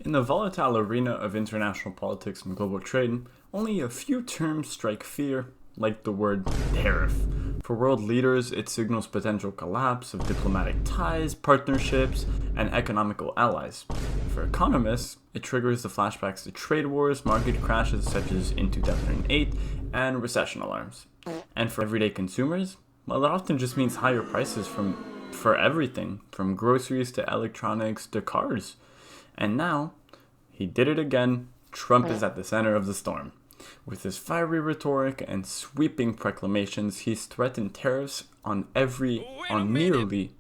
In the volatile arena of international politics and global trade, only a few terms strike fear, like the word tariff. For world leaders, it signals potential collapse of diplomatic ties, partnerships, and economical allies. For economists, it triggers the flashbacks to trade wars, market crashes such as in 2008, and recession alarms. And for everyday consumers, well, it often just means higher prices for everything, from groceries to electronics to cars. And now, he did it again. Trump is at the center of the storm. With his fiery rhetoric and sweeping proclamations, he's threatened tariffs on nearly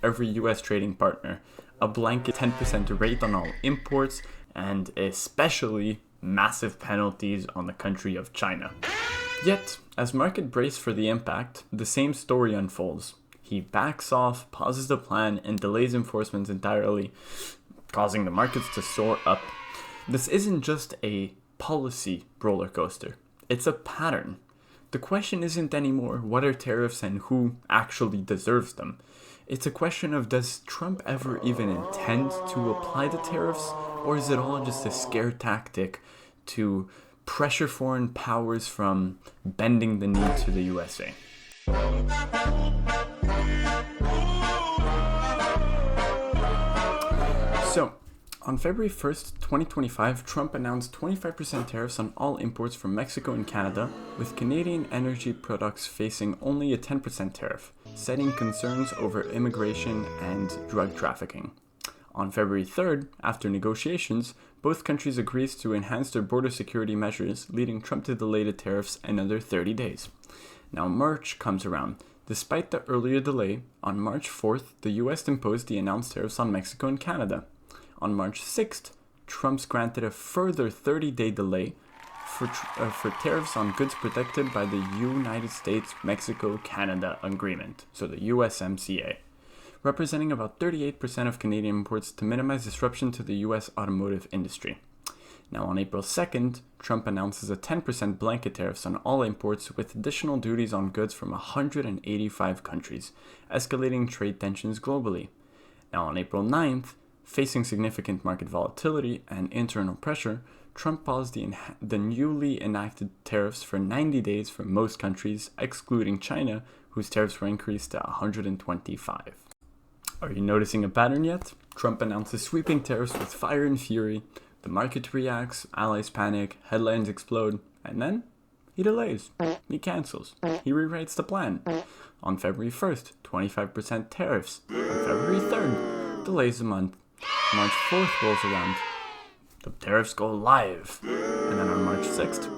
every US trading partner, a blanket 10% rate on all imports, and especially massive penalties on the country of China. Yet, as market brace for the impact, the same story unfolds. He backs off, pauses the plan, and delays enforcement entirely, causing the markets to soar up. This isn't just a policy roller coaster. It's a pattern. The question isn't anymore what are tariffs and who actually deserves them. It's a question of, does Trump ever even intend to apply the tariffs, or is it all just a scare tactic to pressure foreign powers from bending the knee to the USA? So, on February 1st, 2025, Trump announced 25% tariffs on all imports from Mexico and Canada, with Canadian energy products facing only a 10% tariff, citing concerns over immigration and drug trafficking. On February 3rd, after negotiations, both countries agreed to enhance their border security measures, leading Trump to delay the tariffs another 30 days. Now March comes around. Despite the earlier delay, on March 4th, the US imposed the announced tariffs on Mexico and Canada. On March 6th, Trump's granted a further 30-day delay for tariffs on goods protected by the United States-Mexico-Canada Agreement, so the USMCA, representing about 38% of Canadian imports to minimize disruption to the US automotive industry. Now on April 2nd, Trump announces a 10% blanket tariffs on all imports with additional duties on goods from 185 countries, escalating trade tensions globally. Now on April 9th, facing significant market volatility and internal pressure, Trump paused the newly enacted tariffs for 90 days for most countries, excluding China, whose tariffs were increased to 125. Are you noticing a pattern yet? Trump announces sweeping tariffs with fire and fury, the market reacts, allies panic, headlines explode, and then he delays, he cancels, he rewrites the plan. On February 1st, 25% tariffs. On February 3rd, delays a month. March 4th rolls around. The tariffs go live. And then on March 6th,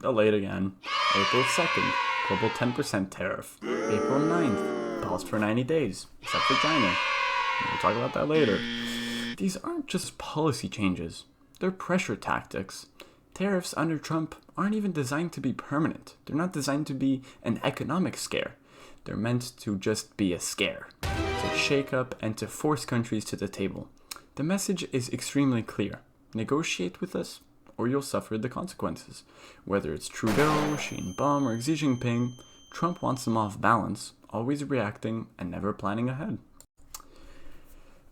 delayed again. April 2nd, global 10% tariff. April 9th, paused for 90 days, except for China. We'll talk about that later. These aren't just policy changes. They're pressure tactics. Tariffs under Trump aren't even designed to be permanent. They're not designed to be an economic scare. They're meant to just be a scare, to shake up and to force countries to the table. The message is extremely clear. Negotiate with us, or you'll suffer the consequences. Whether it's Trudeau, Sheinbaum, or Xi Jinping, Trump wants them off balance, always reacting and never planning ahead.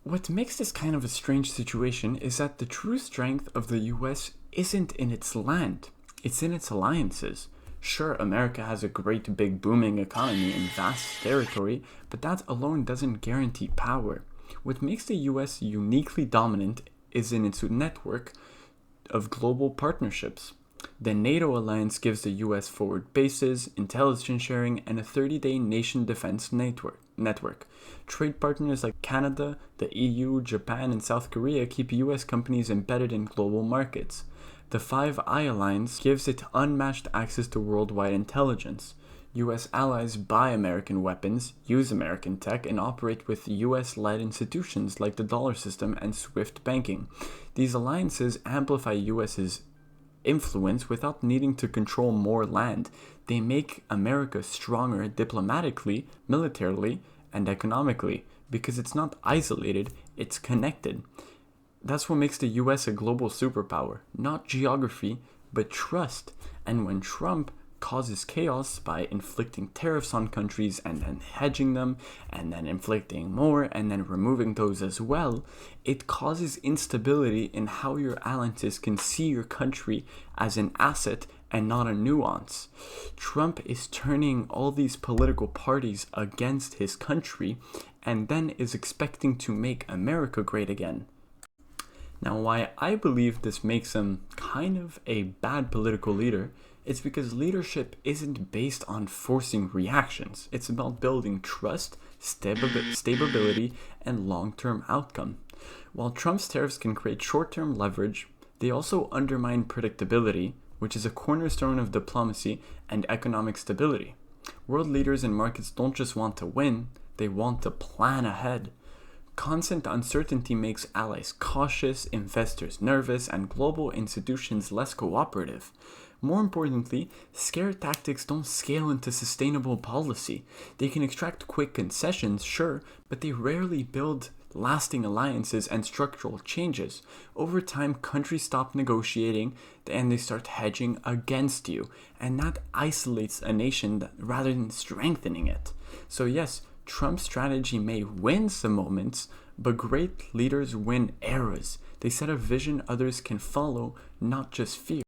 What makes this kind of a strange situation is that the true strength of the US isn't in its land, it's in its alliances. Sure, America has a great big booming economy and vast territory, but that alone doesn't guarantee power. What makes the US uniquely dominant is in its network of global partnerships. The NATO alliance gives the US forward bases, intelligence sharing, and a 30-day nation defense network. Trade partners like Canada, the EU, Japan, and South Korea keep US companies embedded in global markets. The Five Eye Alliance gives it unmatched access to worldwide intelligence. US allies buy American weapons, use American tech, and operate with US-led institutions like the dollar system and SWIFT banking. These alliances amplify US's influence without needing to control more land. They make America stronger diplomatically, militarily, and economically, because it's not isolated, it's connected. That's what makes the US a global superpower, not geography, but trust. And when Trump causes chaos by inflicting tariffs on countries and then hedging them, and then inflicting more and then removing those as well, it causes instability in how your alliances can see your country as an asset and not a nuance. Trump is turning all these political parties against his country and then is expecting to make America great again. Now, why I believe this makes him kind of a bad political leader is because leadership isn't based on forcing reactions. It's about building trust, stability, and long-term outcome. While Trump's tariffs can create short-term leverage, they also undermine predictability, which is a cornerstone of diplomacy and economic stability. World leaders and markets don't just want to win, they want to plan ahead. Constant uncertainty makes allies cautious, investors nervous, and global institutions less cooperative. More importantly, scare tactics don't scale into sustainable policy. They can extract quick concessions, sure, but they rarely build lasting alliances and structural changes. Over time, countries stop negotiating and they start hedging against you, and that isolates a nation rather than strengthening it. So yes, Trump's strategy may win some moments, but great leaders win eras. They set a vision others can follow, not just fear.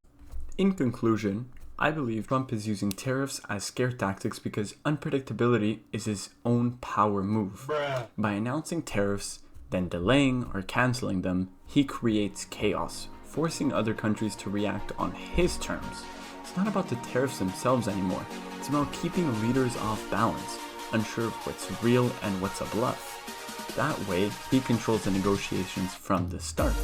In conclusion, I believe Trump is using tariffs as scare tactics because unpredictability is his own power move. By announcing tariffs, then delaying or canceling them, he creates chaos, forcing other countries to react on his terms. It's not about the tariffs themselves anymore. It's about keeping leaders off balance, unsure of what's real and what's a bluff. That way, he controls the negotiations from the start.